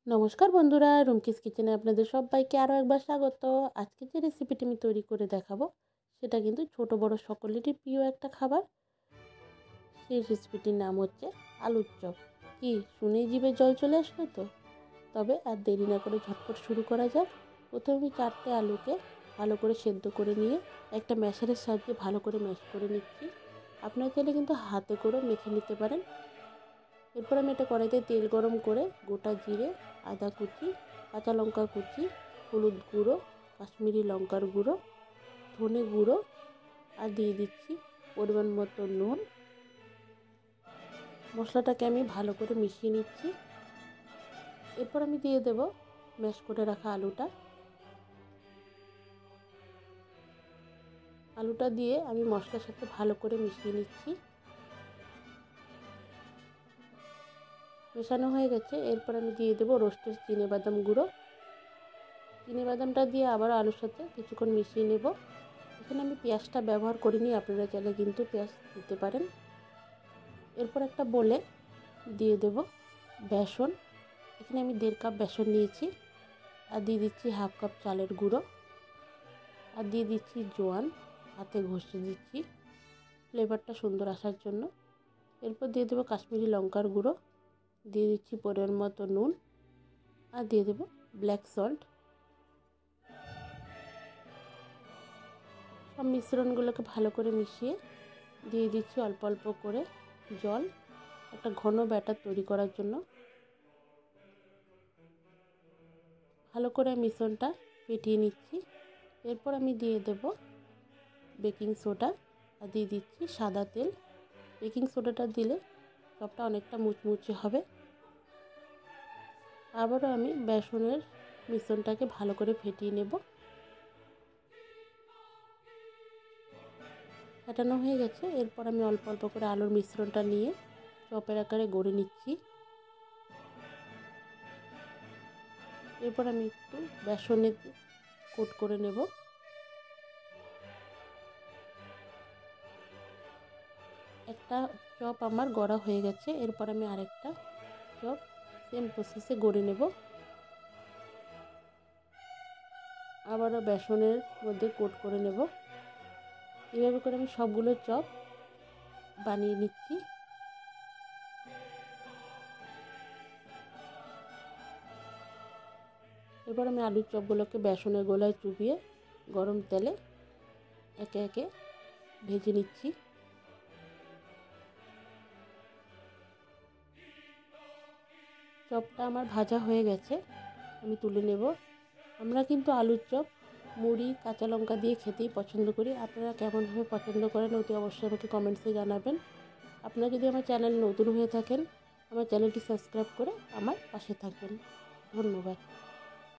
নমস্কার বন্ধুরা, রুমকিস কিচেনে আপনাদের সবাইকে আরও একবার স্বাগত। আজকে যে রেসিপিটি আমি তৈরি করে দেখাবো সেটা কিন্তু ছোট বড় সকলেরই প্রিয় একটা খাবার। সেই রেসিপিটির নাম হচ্ছে আলুর চপ। কি শুনেই জিভে জল চলে আসলো তো? তবে আর দেরি না করে ঝটপট শুরু করা যাক। প্রথমে আমি 4টে আলুকে ভালো করে সেদ্ধ করে নিয়ে একটা ম্যাশারের সাহায্যে ভালো করে ম্যাশ করে নিচ্ছি। আপনারা চাইলে কিন্তু হাতে করেও মেখে নিতে পারেন। এরপর আমি একটা কড়াইতে তেল গরম করে গোটা জিরে, আদা কুচি, কাঁচা লঙ্কা কুচি, হলুদ গুঁড়ো, কাশ্মীরি লঙ্কার গুঁড়ো, ধনে গুঁড়ো আর দিয়ে দিচ্ছি পরিমাণ মতো নুন। মশলাটাকে আমি ভালো করে মিশিয়ে নিচ্ছি। এরপর আমি দিয়ে দেব ম্যাশ করে রাখা আলুটা দিয়ে আমি মশলার সাথে ভালো করে মিশিয়ে নিচ্ছি। মেশানো হয়ে গেছে। এরপর আমি দিয়ে দেবো রোস্টেড চিনেবাদাম গুঁড়ো। চিনেবাদামটা দিয়ে আবার আলুর সাথে কিছুক্ষণ মিশিয়ে নেব। এখানে আমি পেঁয়াজটা ব্যবহার করিনি, আপনারা চাইলে কিন্তু পেঁয়াজ দিতে পারেন। এরপর একটা বলে দিয়ে দেব বেসন। এখানে আমি 1.5 কাপ বেসন নিয়েছি। আর দিয়ে দিচ্ছি 1/2 কাপ চালের গুঁড়ো। আর দিয়ে দিচ্ছি জোয়ান, হাতে ঘষে দিচ্ছি ফ্লেভারটা সুন্দর আসার জন্য। এরপর দিয়ে দেবো কাশ্মীরি লঙ্কার গুঁড়ো, দিয়ে দিচ্ছি পরিমাণ মতো নুন আর দিয়ে দেবো ব্ল্যাক সল্ট। সব মিশ্রণগুলোকে ভালো করে মিশিয়ে দিয়ে দিচ্ছি অল্প অল্প করে জল, একটা ঘন ব্যাটার তৈরি করার জন্য। ভালো করে মিশ্রণটা ফেটিয়ে নিচ্ছি। এরপর আমি দিয়ে দেব বেকিং সোডা আর দিয়ে দিচ্ছি সাদা তেল। বেকিং সোডাটা দিলে চপটা অনেকটা মুচমুচে হবে। আবারও আমি বেসনের মিশ্রণটাকে ভালো করে ফেটিয়ে নেব। ফেটানো হয়ে গেছে। এরপর আমি অল্প অল্প করে আলুর মিশ্রণটা নিয়ে চপের আকারে গড়ে নিচ্ছি। এরপর আমি একটু বেসনে কোট করে নেব। একটা চপ আমার গড়া হয়ে গেছে। এরপর আমি আরেকটা চপ সেম প্রসেসে গড়ে নেব। আবারও বেসনের মধ্যে কোট করে নেব। এভাবে করে আমি সবগুলো চপ বানিয়ে নিচ্ছি। এরপর আমি আলুর চপগুলোকে বেসনের গোলায় চুবিয়ে গরম তেলে একে একে ভেজে নিচ্ছি। চপটা আমার ভাজা হয়ে গেছে, আমি তুলে নেব। আমরা কিন্তু আলুর চপ মুড়ি কাঁচা লঙ্কা দিয়ে খেতেই পছন্দ করি। আপনারা কেমনভাবে পছন্দ করেন অতি অবশ্যই আমাকে কমেন্টসে জানাবেন। আপনারা যদি আমার চ্যানেল নতুন হয়ে থাকেন, আমার চ্যানেলটি সাবস্ক্রাইব করে আমার পাশে থাকবেন। ধন্যবাদ।